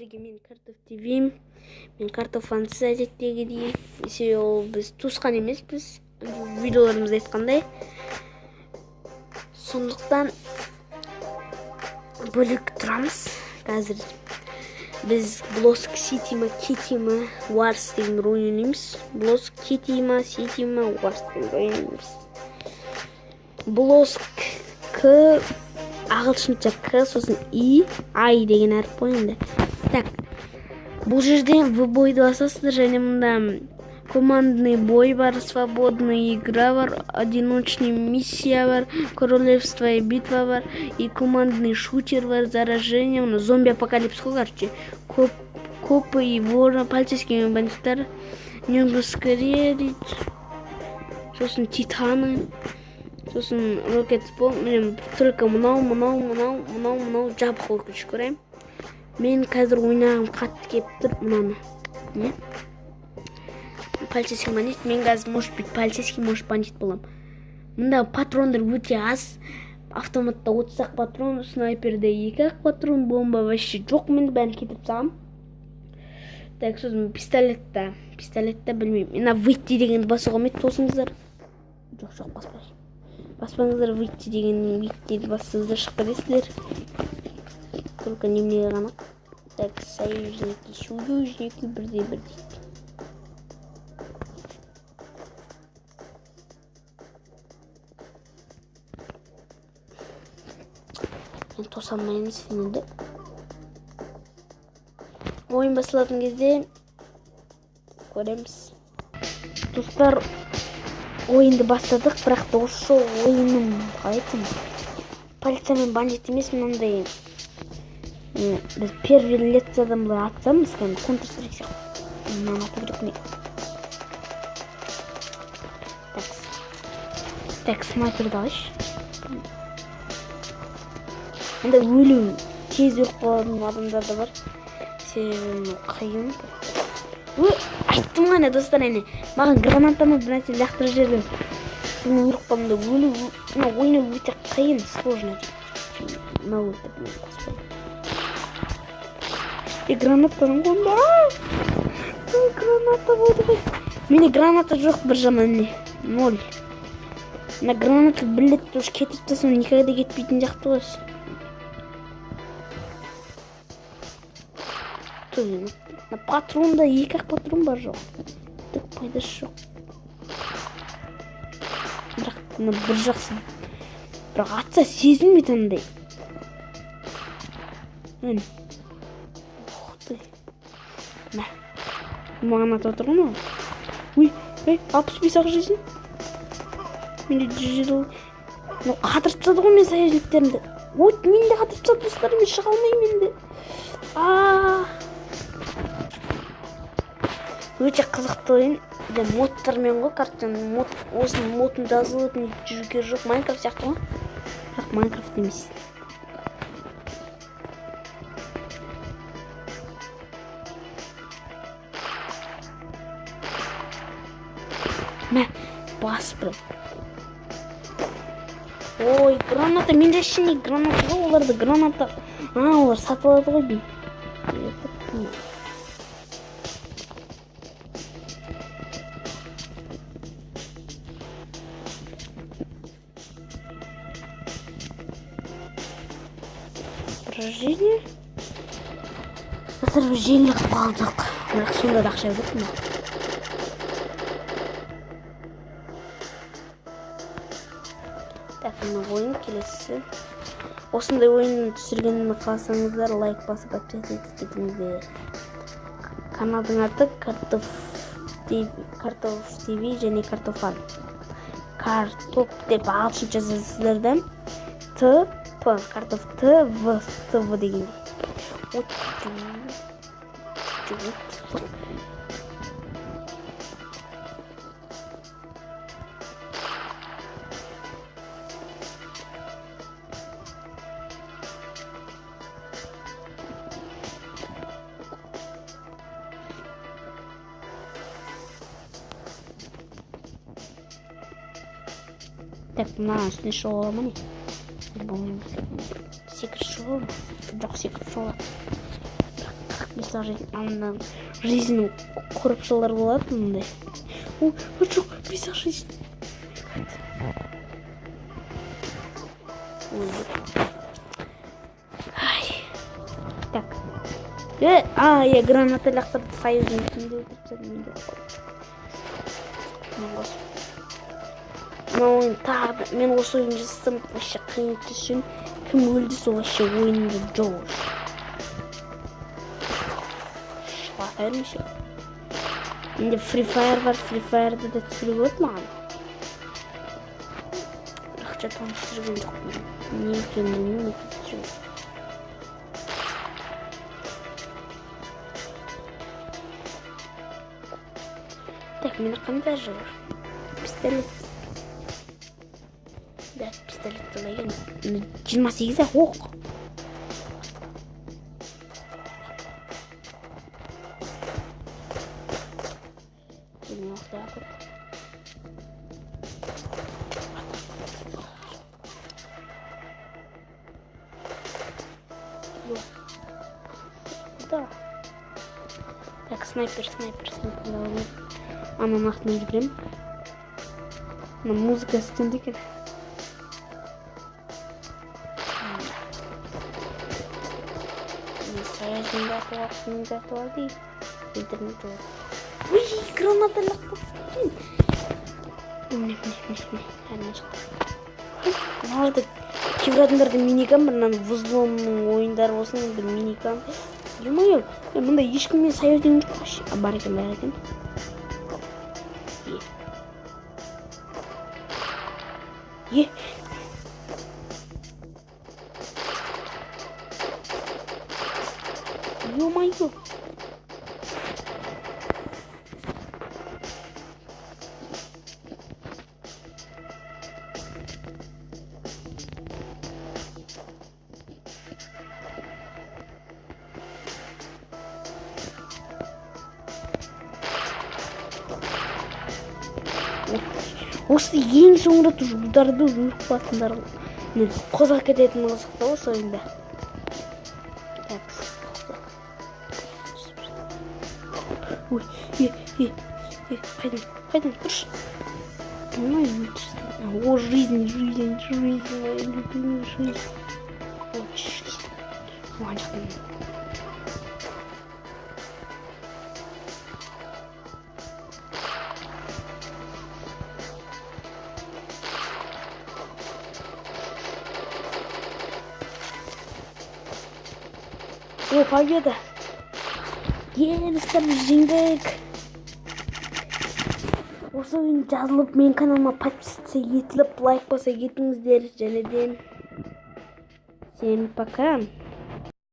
сіздерге мен Картоф ТВ, мен Картоф фансыз әдеттегідей. Себебі ол біз туысқан емеспіз, видеоларымызда айтқандай. Сондықтан бөлек тұрамыз. Қазір біз Блоск Сити ма, Кити ма, Варс деген ойын ойнаймыз. Блоск Кити ма, Сити ма, Варс деген ойын ойнаймыз. Блоск К, ағылшынша К, сосын И, Ай деген әріп қойынды. Так, бұл жерде в бойды басасыздар, және мұнда командный бой бар, свободная игра бар, одиночный миссия бар, королевство и битва бар, и командный шутер бар, заражение, зомби апокалипс қой, короче. Копы и воры, полицейские бандиттар, немгоскорее дейді, сосын титаны, сосын рокетбол. Мен только мынау жабық өкіш көрейм. Мен қазір ойнағым қатты кеп тұр мынаны. Не? Полицейский бандит. Мен қазір может быть полицейский, может бандит болам. Мында патрондар өте аз. Автоматта 30-ақ патрон, снайперде 2-ақ патрон, бомба вообще жоқ. Мен бәрін кетіп сағам. Так, сосын пистолетта білмеймін. Мына выйти дегенді басуға мет тосыңыздар. Жоқ, баспаңыздар. Выйти дегенді басыңыздар, шыққа десілер. Только немнеге ғана. Так, союзники, бірдей. Мен тосалмайын сенеді. Ойын басылатын кезде көреміз. Достар, ойынды бастадық, бірақ та осы ойынның қалай айтсам, полиция мен бандит емес, мынандай біз первый лицадан былай атсамыз, Counter-Strike сияқты. Мынаны ату керек не. Так, снайперді алайшы. Енді өлу тез өліп қалатын адамдар да бар. Себебі қиын. Айттым ғана достар, маған гранатаны бір нәрсе лақтырып жерден сіздің өліп қалымда ойны өте қиын, сложно. Гранаттарын қонда. Граната болды ғой. Менде граната жоқ бір жаман. 0. На граната білетті ұш кетіп тасым, никогда кетпейтін жақты ғой. На патронда 2-ақ патрон бар жоқ. Түк пайдасы жоқ. Бірақ бір жақсын. Бірақ атса сезілмейді андай. Маған ата отырған ау. 65-ақ жизнь. Менде 100 жыл. Қатырып тастады ғой мен союзниктерімді. Мен де қатырып тастады достар, мен шыға алмаймын енді. Өте қызықты ойын. Модтармен ғой, картаның осының модын жазылып жүруге жоқ. Майнкрафт сияқты ғой. Бірақ Майнкрафт емес. Бас бір. Ой, граната, менде ішіне граната ғой, оларды граната. Олар сатылады ғой дейм. Прожение. Қазір желілік қалдық. Бірақ сонда да ақша өтіп ма? Так, ойын келесі. Осындай ойын түсіргенімді қаласаңыздар, лайк басып подписывайтесь кетіңіздер. Каналдың аты Картоф ТВ және Картофан. Картоп деп ағылшынша жазасыздар. Картоф ТВ деген. Так, мына үстіне шыға ма не? Секіріп шыға ма? Жоқ, секіріп шыға. Мысалы андан жизнь коррупциялар болады мындай. О, жоқ, бесақ жизнь. Так. Я граната лақтырды союздің ішінде өлтіріп мен осы ойын жасасам вообще қиын түсін. Кім өлді сол вообще ойынды жоғыш. Шағырмышы. Енді Free Fire бар, Free Fire'ды да түсіріп өт маған. Ақша тауын түсірген жоқ. Не екен білмеймін, түсірген. Так, мені қандай жылыр? Пистолет. Да, пистолет деген 28-а оқ. Да. Так, снайпер. Ана нахтына жүгірем. Музыка істенді екен. Союзында уақытында туады. Интернет болады. Ой, граната лақтып. Міне. Әріне шықты. Мағырды кейбір адамдарды миниган бір взломның ойындары болсын, бір миниган. Ё-моё, мұнда ешкіммен союздың жоқ. Бар екен. Ё-моё. Осы ең соңында ұлдарды өліп қуатындар қозға кететін қызықты осы ойында. Ой, қайдан, тұрш. О, жизнь, моя любимая жизнь. О, жизнь. Ванчықтың. О, победа! Достар, жеңдік! Осы ойын жазылып, мен каналыма подписаться етіліп, лайк баса кетіңіздер, және де всем пока!